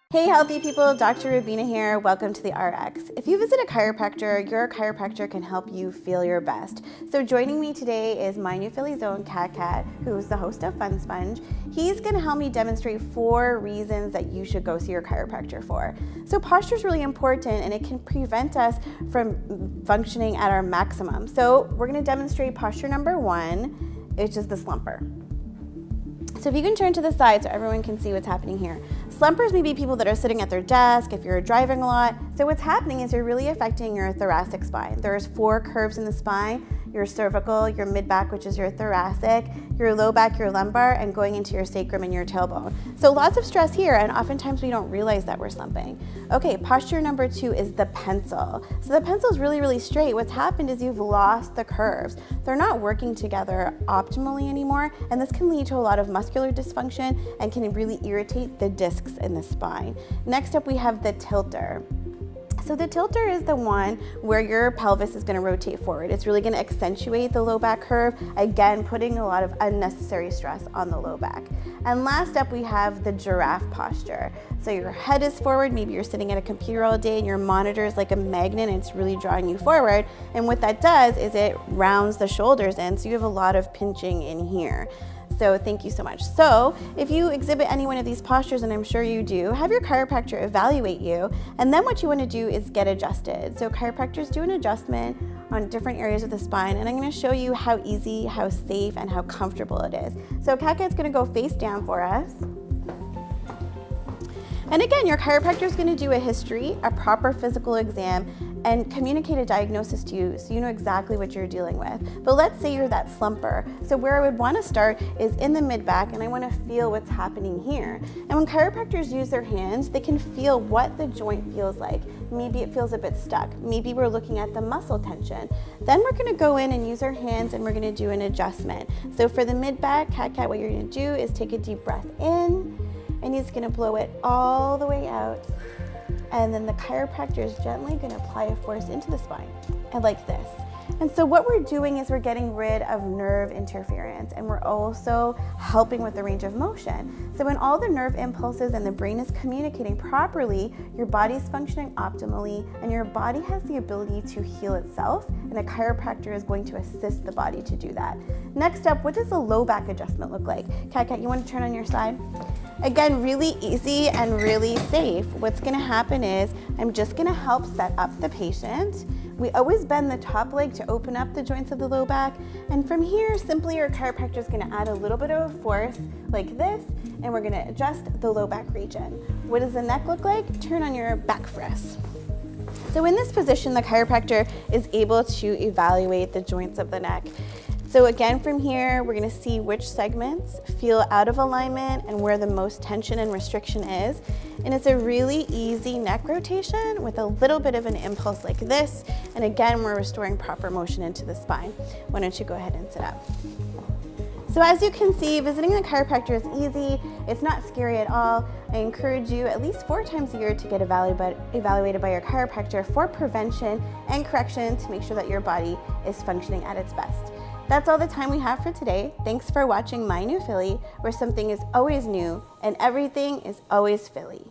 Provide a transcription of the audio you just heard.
Hey healthy people, Dr. Rubina here. Welcome to the RX. If you visit a chiropractor, your chiropractor can help you feel your best. So joining me today is my new Philly's own Cat, who's the host of Fun Sponge. He's gonna help me demonstrate 4 reasons that you should go see your chiropractor for. So posture is really important and it can prevent us from functioning at our maximum. So we're gonna demonstrate posture number 1, which is the slumper. So if you can turn to the side so everyone can see what's happening here. Slumpers may be people that are sitting at their desk, if you're driving a lot. So what's happening is you're really affecting your thoracic spine. There's 4 curves in the spine: your cervical, your mid-back, which is your thoracic, your low back, your lumbar, and going into your sacrum and your tailbone. So lots of stress here, and oftentimes we don't realize that we're slumping. Okay, posture number 2 is the pencil. So the pencil is really, really straight. What's happened is you've lost the curves. They're not working together optimally anymore, and this can lead to a lot of muscular dysfunction and can really irritate the discs in the spine. Next up, we have the tilter. So the tilter is the one where your pelvis is going to rotate forward. It's really going to accentuate the low back curve, again, putting a lot of unnecessary stress on the low back. And last up, we have the giraffe posture. So your head is forward, maybe you're sitting at a computer all day and your monitor is like a magnet and it's really drawing you forward. And what that does is it rounds the shoulders in, so you have a lot of pinching in here. So thank you so much. So if you exhibit any one of these postures, and I'm sure you do, have your chiropractor evaluate you, and then what you want to do is get adjusted. So chiropractors do an adjustment on different areas of the spine, and I'm going to show you how easy, how safe, and how comfortable it is. So Kat's going to go face down for us. And again, your chiropractor is going to do a history, a proper physical exam, and communicate a diagnosis to you so you know exactly what you're dealing with. But let's say you're that slumper. So where I would want to start is in the mid-back, and I want to feel what's happening here. And when chiropractors use their hands, they can feel what the joint feels like. Maybe it feels a bit stuck. Maybe we're looking at the muscle tension. Then we're going to go in and use our hands, and we're going to do an adjustment. So for the mid-back, Cat, what you're going to do is take a deep breath in, and he's going to blow it all the way out. And then the chiropractor is gently going to apply a force into the spine, and like this. And so what we're doing is we're getting rid of nerve interference, and we're also helping with the range of motion. So when all the nerve impulses and the brain is communicating properly, your body's functioning optimally, and your body has the ability to heal itself, and a chiropractor is going to assist the body to do that. Next up, what does the low back adjustment look like? Cat, you want to turn on your side? Again, really easy and really safe. What's going to happen is I'm just going to help set up the patient. We always bend the top leg to open up the joints of the low back. And from here, simply your chiropractor is going to add a little bit of a force like this, and we're going to adjust the low back region. What does the neck look like? Turn on your back for us. So in this position, the chiropractor is able to evaluate the joints of the neck. So again, from here, we're going to see which segments feel out of alignment and where the most tension and restriction is. And it's a really easy neck rotation with a little bit of an impulse like this. And again, we're restoring proper motion into the spine. Why don't you go ahead and sit up? So as you can see, visiting the chiropractor is easy. It's not scary at all. I encourage you at least 4 times a year to get evaluated by your chiropractor for prevention and correction to make sure that your body is functioning at its best. That's all the time we have for today. Thanks for watching My New Philly, where something is always new and everything is always Philly.